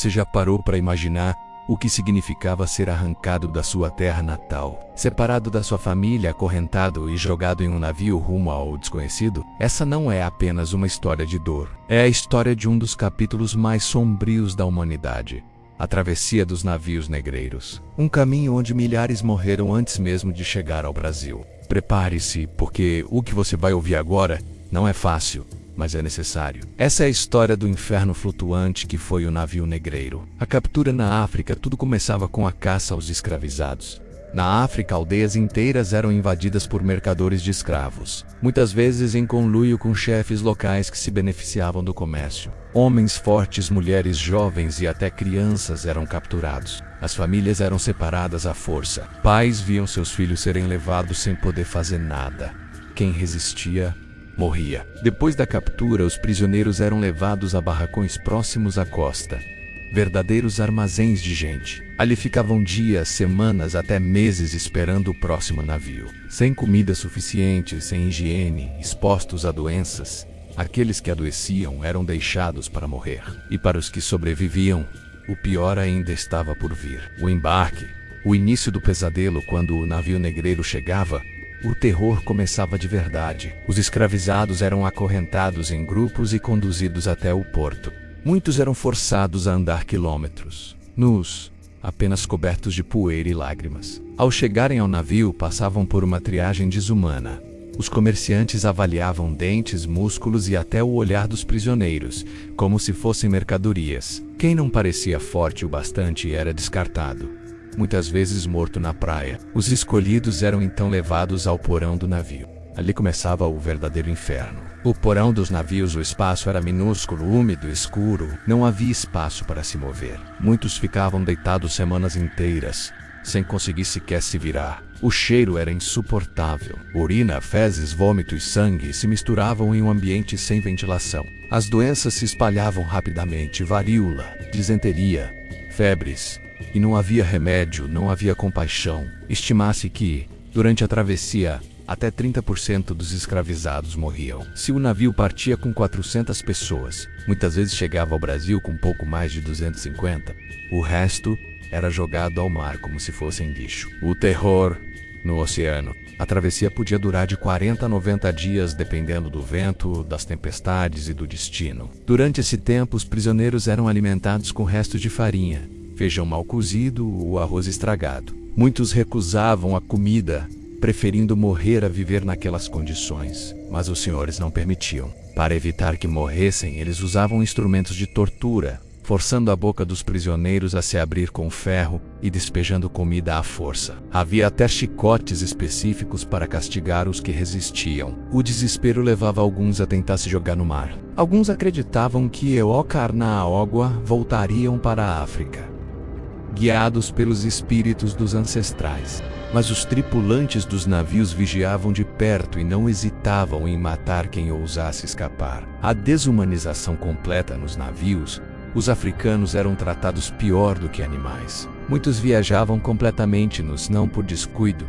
Você já parou para imaginar o que significava ser arrancado da sua terra natal, separado da sua família, acorrentado e jogado em um navio rumo ao desconhecido? Essa não é apenas uma história de dor. É a história de um dos capítulos mais sombrios da humanidade. A travessia dos navios negreiros. Um caminho onde milhares morreram antes mesmo de chegar ao Brasil. Prepare-se, porque o que você vai ouvir agora não é fácil, mas é necessário. Essa é a história do inferno flutuante que foi o navio negreiro. A captura na África, tudo começava com a caça aos escravizados. Na África, aldeias inteiras eram invadidas por mercadores de escravos, muitas vezes em conluio com chefes locais que se beneficiavam do comércio. Homens fortes, mulheres jovens e até crianças eram capturados. As famílias eram separadas à força. Pais viam seus filhos serem levados sem poder fazer nada. Quem resistia morria. Depois da captura, os prisioneiros eram levados a barracões próximos à costa. Verdadeiros armazéns de gente. Ali ficavam dias, semanas, até meses esperando o próximo navio. Sem comida suficiente, sem higiene, expostos a doenças. Aqueles que adoeciam eram deixados para morrer. E para os que sobreviviam, o pior ainda estava por vir. O embarque, o início do pesadelo. Quando o navio negreiro chegava, o terror começava de verdade. Os escravizados eram acorrentados em grupos e conduzidos até o porto. Muitos eram forçados a andar quilômetros, nus, apenas cobertos de poeira e lágrimas. Ao chegarem ao navio, passavam por uma triagem desumana. Os comerciantes avaliavam dentes, músculos e até o olhar dos prisioneiros, como se fossem mercadorias. Quem não parecia forte o bastante era descartado, muitas vezes morto na praia. Os escolhidos eram então levados ao porão do navio. Ali começava o verdadeiro inferno. O porão dos navios, o espaço era minúsculo, úmido, escuro. Não havia espaço para se mover. Muitos ficavam deitados semanas inteiras, sem conseguir sequer se virar. O cheiro era insuportável. Urina, fezes, vômito e sangue se misturavam em um ambiente sem ventilação. As doenças se espalhavam rapidamente: varíola, disenteria, febres. E não havia remédio, não havia compaixão. Estima-se que, durante a travessia, até 30% dos escravizados morriam. Se o navio partia com 400 pessoas, muitas vezes chegava ao Brasil com pouco mais de 250. O resto era jogado ao mar como se fossem lixo. O terror no oceano. A travessia podia durar de 40 a 90 dias, dependendo do vento, das tempestades e do destino. Durante esse tempo, os prisioneiros eram alimentados com restos de farinha, feijão mal cozido ou arroz estragado. Muitos recusavam a comida, preferindo morrer a viver naquelas condições. Mas os senhores não permitiam. Para evitar que morressem, eles usavam instrumentos de tortura, forçando a boca dos prisioneiros a se abrir com ferro e despejando comida à força. Havia até chicotes específicos para castigar os que resistiam. O desespero levava alguns a tentar se jogar no mar. Alguns acreditavam que ao cair na água voltariam para a África, guiados pelos espíritos dos ancestrais. Mas os tripulantes dos navios vigiavam de perto e não hesitavam em matar quem ousasse escapar. A desumanização completa nos navios. Os africanos eram tratados pior do que animais. Muitos viajavam completamente nus, não por descuido,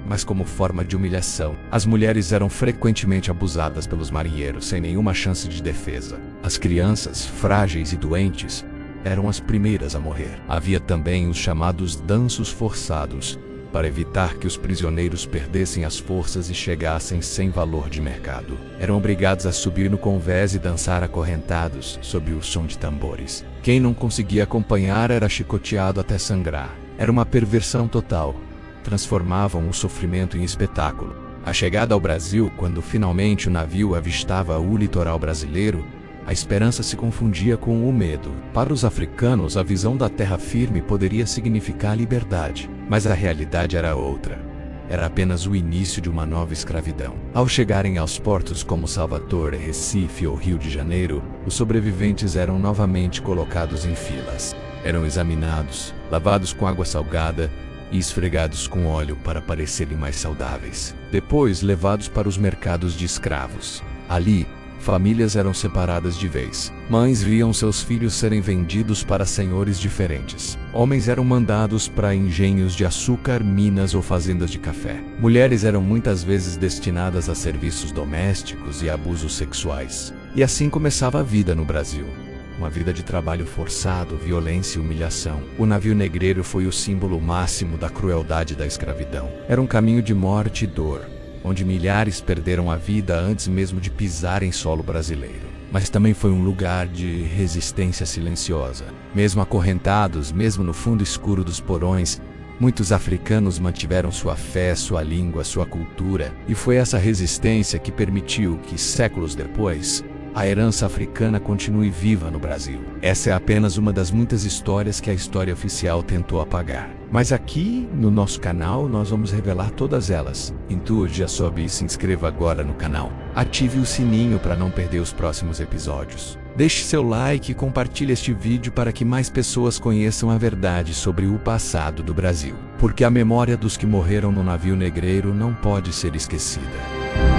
mas como forma de humilhação. As mulheres eram frequentemente abusadas pelos marinheiros sem nenhuma chance de defesa. As crianças, frágeis e doentes, eram as primeiras a morrer. Havia também os chamados danços forçados, para evitar que os prisioneiros perdessem as forças e chegassem sem valor de mercado. Eram obrigados a subir no convés e dançar acorrentados, sob o som de tambores. Quem não conseguia acompanhar era chicoteado até sangrar. Era uma perversão total. Transformavam o sofrimento em espetáculo. A chegada ao Brasil, quando finalmente o navio avistava o litoral brasileiro, a esperança se confundia com o medo. Para os africanos, a visão da terra firme poderia significar liberdade, mas a realidade era outra. Era apenas o início de uma nova escravidão. Ao chegarem aos portos como Salvador, Recife ou Rio de Janeiro, os sobreviventes eram novamente colocados em filas. Eram examinados, lavados com água salgada e esfregados com óleo para parecerem mais saudáveis. Depois, levados para os mercados de escravos. Ali, famílias eram separadas de vez. Mães viam seus filhos serem vendidos para senhores diferentes. Homens eram mandados para engenhos de açúcar, minas ou fazendas de café. Mulheres eram muitas vezes destinadas a serviços domésticos e abusos sexuais. E assim começava a vida no Brasil. uma vida de trabalho forçado, violência e humilhação. O navio negreiro foi o símbolo máximo da crueldade da escravidão. Era um caminho de morte e dor, onde milhares perderam a vida antes mesmo de pisar em solo brasileiro. Mas também foi um lugar de resistência silenciosa. Mesmo acorrentados, mesmo no fundo escuro dos porões, muitos africanos mantiveram sua fé, sua língua, sua cultura, e foi essa resistência que permitiu que, séculos depois, a herança africana continue viva no Brasil. Essa é apenas uma das muitas histórias que a história oficial tentou apagar. Mas aqui, no nosso canal, nós vamos revelar todas elas. Então, já sobe e se inscreva agora no canal. Ative o sininho para não perder os próximos episódios. Deixe seu like e compartilhe este vídeo para que mais pessoas conheçam a verdade sobre o passado do Brasil. Porque a memória dos que morreram no navio negreiro não pode ser esquecida.